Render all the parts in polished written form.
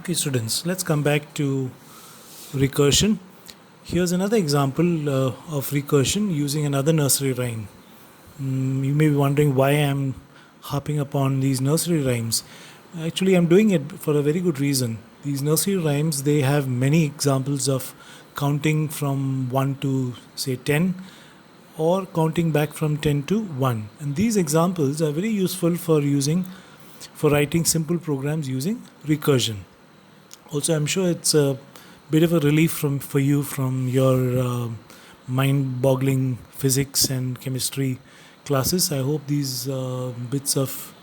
Okay, students, let's come back to recursion. Here's another example of recursion using another nursery rhyme. You may be wondering why I'm harping upon these nursery rhymes. Actually, I'm doing it for a very good reason. These nursery rhymes, they have many examples of counting from 1 to say 10 or counting back from 10 to 1. And these examples are very useful for writing simple programs using recursion. Also, I'm sure it's a bit of a relief for you from your mind-boggling physics and chemistry classes. I hope these bits of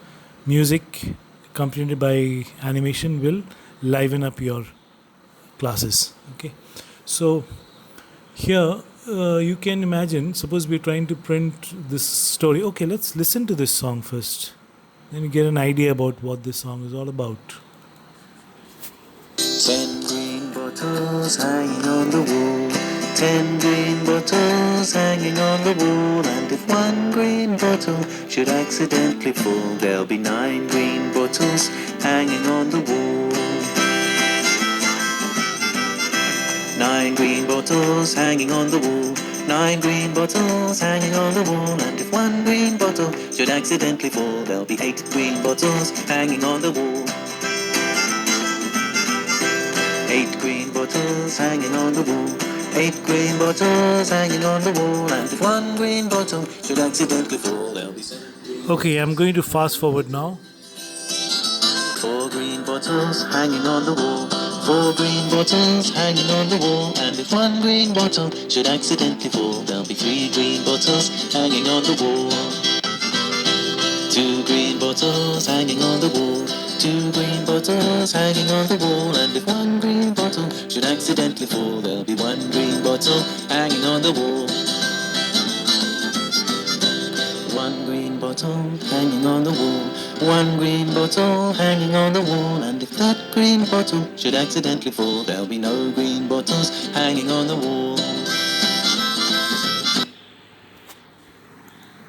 music accompanied by animation will liven up your classes. Okay, so here you can imagine. Suppose we're trying to print this story. Okay, let's listen to this song first. Then you get an idea about what this song is all about. 10 green bottles hanging on the wall. 10 green bottles hanging on the wall. And if one green bottle should accidentally fall, there'll be 9 green bottles hanging on the wall. 9 green bottles hanging on the wall. 9 green bottles hanging on the wall. And if one green bottle should accidentally fall, there'll be 8 green bottles hanging on the wall. 8 green bottles hanging on the wall. 8 green bottles hanging on the wall. And if one green bottle should accidentally fall, there'll be 7 green. Okay, I'm going to fast forward now. 4 green bottles hanging on the wall. 4 green bottles hanging on the wall. And if one green bottle should accidentally fall, there'll be 3 green bottles hanging on the wall. 2 green bottles hanging on the wall. 2 green bottles hanging on the wall. And if one green bottle should accidentally fall, there'll be 1 green bottle hanging on the wall. 1 green bottle hanging on the wall. 1 green bottle hanging on the wall. And if that green bottle should accidentally fall, there'll be no green bottles hanging on the wall.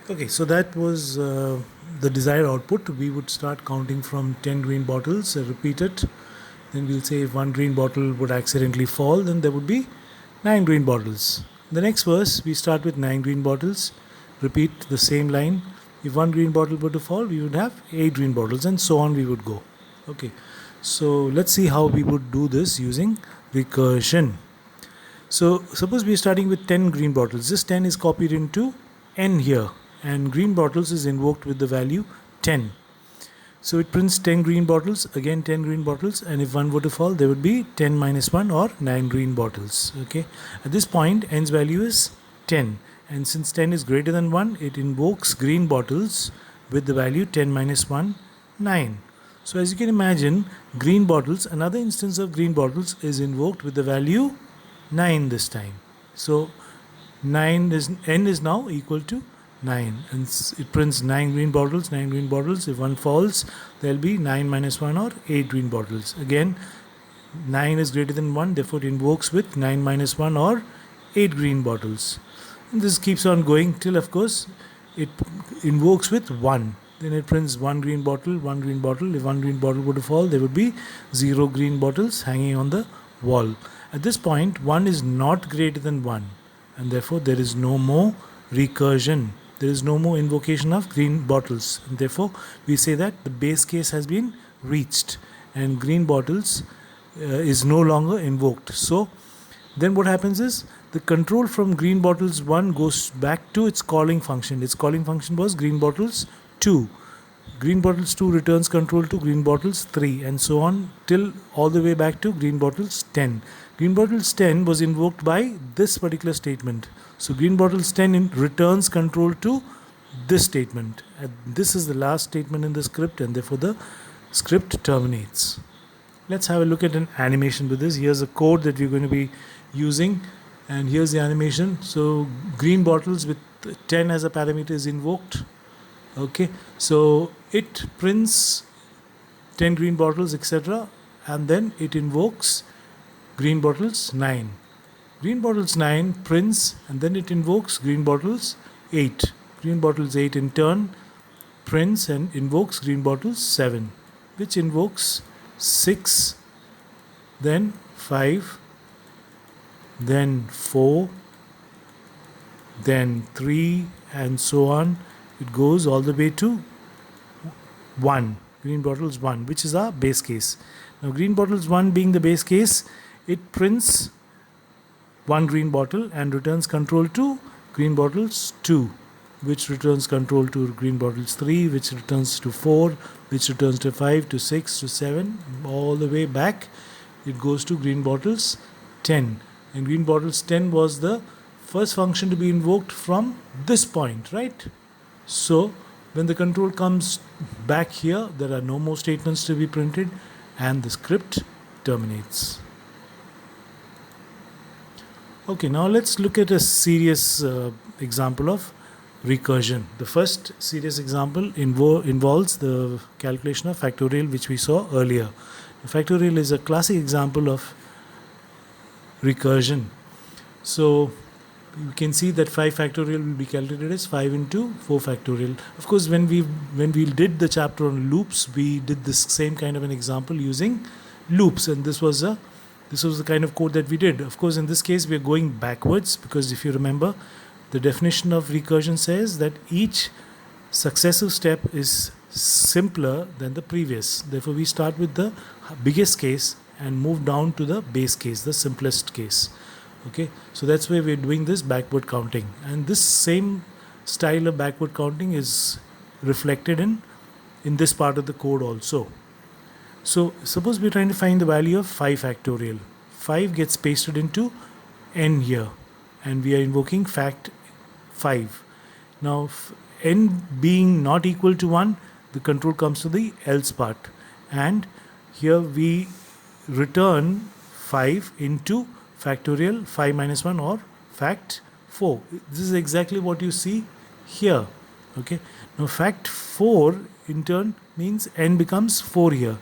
Okay, so that was the desired output. We would start counting from 10 green bottles, repeat it. Then we'll say if one green bottle would accidentally fall, then there would be 9 green bottles. The next verse, we start with 9 green bottles, repeat the same line. If one green bottle were to fall, we would have 8 green bottles, and so on we would go. Okay, so let's see how we would do this using recursion. So suppose we're starting with 10 green bottles. This 10 is copied into n here, and green bottles is invoked with the value 10. So it prints 10 green bottles, again 10 green bottles, and if one were to fall, there would be 10 minus 1 or 9 green bottles. Okay, at this point n's value is 10, and since 10 is greater than 1, it invokes green bottles with the value 10 minus 1, 9. So as you can imagine, green bottles, another instance of green bottles is invoked with the value 9 this time. So n is now equal to 9, and it prints 9 green bottles, 9 green bottles. If one falls, there will be 9 minus 1 or 8 green bottles. Again, 9 is greater than 1, therefore it invokes with 9 minus 1 or 8 green bottles. And this keeps on going till, of course, it invokes with 1. Then it prints 1 green bottle, 1 green bottle. If 1 green bottle were to fall, there would be 0 green bottles hanging on the wall. At this point, 1 is not greater than 1, and therefore there is no more recursion. There is no more invocation of green bottles, and therefore we say that the base case has been reached and green bottles is no longer invoked. So then what happens is the control from green bottles 1 goes back to its calling function. Its calling function was green bottles 2. Green bottles 2 returns control to green bottles 3, and so on till all the way back to green bottles 10. Green bottles 10 was invoked by this particular statement. So green bottles 10 returns control to this statement. And this is the last statement in the script, and therefore the script terminates. Let's have a look at an animation with this. Here's a code that we're going to be using, and here's the animation. So green bottles with 10 as a parameter is invoked. Okay, so it prints 10 green bottles, etc., and then it invokes green bottles 9. Green bottles 9 prints, and then it invokes green bottles 8. Green bottles 8 in turn prints and invokes green bottles 7, which invokes 6 then 5, then 4, then 3, and so on. It goes all the way to 1. Green bottles 1, which is our base case. Now green bottles 1 being the base case, it prints one green bottle and returns control to green bottles 2, which returns control to green bottles 3, which returns to 4, which returns to 5, to 6, to 7, all the way back. It goes to green bottles 10. And green bottles 10 was the first function to be invoked from this point, right? So when the control comes back here, there are no more statements to be printed and the script terminates. Okay, now let's look at a serious example of recursion. The first serious example involves the calculation of factorial, which we saw earlier. Factorial is a classic example of recursion. So you can see that 5 factorial will be calculated as 5 into 4 factorial. Of course, when we did the chapter on loops, we did this same kind of an example using loops, and this was the kind of code that we did. Of course, in this case, we are going backwards because if you remember, the definition of recursion says that each successive step is simpler than the previous. Therefore, we start with the biggest case and move down to the base case, the simplest case. Okay, so that's why we're doing this backward counting, and this same style of backward counting is reflected in this part of the code also. So suppose we're trying to find the value of 5 factorial. 5 gets pasted into n here, and we are invoking fact 5. Now n being not equal to 1, the control comes to the else part, and here we return 5 into factorial 5 minus 1 or fact 4. This is exactly what you see here. Okay, now fact 4 in turn means n becomes 4 here,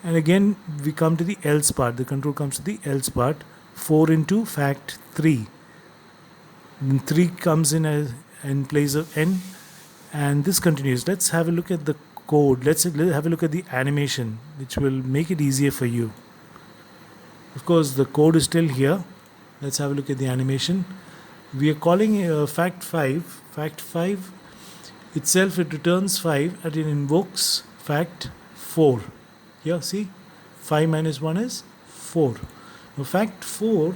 and again we come to the else part. The control comes to the else part. 4 into fact 3. 3 comes in place of n, and this continues. Let's have a look at the code. Let's have a look at the animation, which will make it easier for you. Of course, the code is still here. Let's have a look at the animation. We are calling fact 5. Fact 5 itself, it returns 5 and it invokes fact 4. Here, see, 5 minus 1 is 4. Now, fact 4,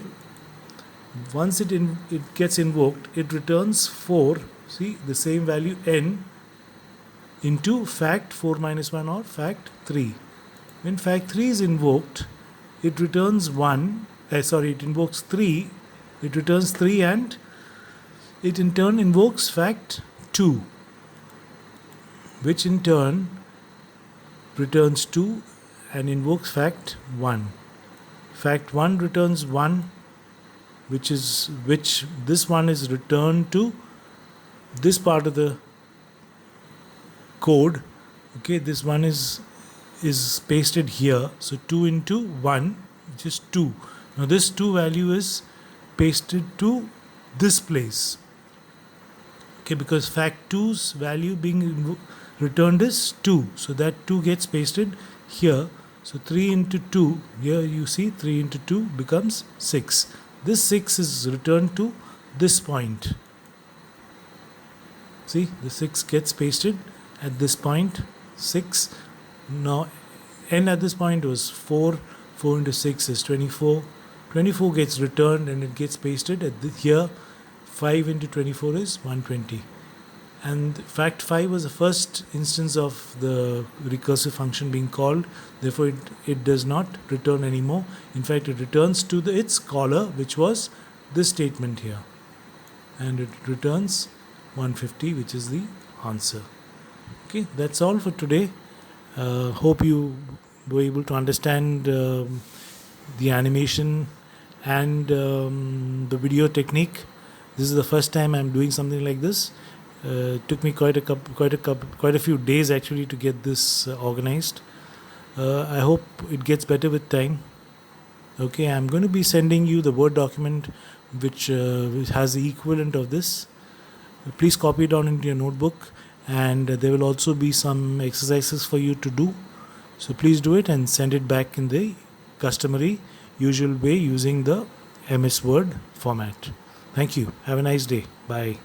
once it gets invoked, it returns 4. See, the same value n into fact 4 minus 1 or fact 3. When fact 3 is invoked, it returns 1, it invokes 3, it returns 3, and it in turn invokes fact 2, which in turn returns 2 and invokes fact 1. Fact 1 returns 1, which this one is returned to this part of the code. Okay, this one is pasted here. So 2 into 1, which is 2. Now this 2 value is pasted to this place. Okay, because fact 2's value being returned is 2. So that 2 gets pasted here. So 3 into 2, here you see 3 into 2 becomes 6. This 6 is returned to this point. See, the 6 gets pasted at this point, 6. Now n at this point was 4. 4 into 6 is 24. 24 gets returned and it gets pasted at here. 5 into 24 is 120. And fact 5 was the first instance of the recursive function being called. Therefore it does not return anymore. In fact, it returns to its caller, which was this statement here, and it returns 150, which is the answer. Okay, that's all for today. Hope you were able to understand the animation and the video technique. This is the first time I'm doing something like this. It took me quite a few days actually to get this organized. I hope it gets better with time. Okay, I'm going to be sending you the Word document which has the equivalent of this. Please copy it down into your notebook, and there will also be some exercises for you to do. So please do it and send it back in the customary usual way using the MS Word format. Thank you. Have a nice day. Bye.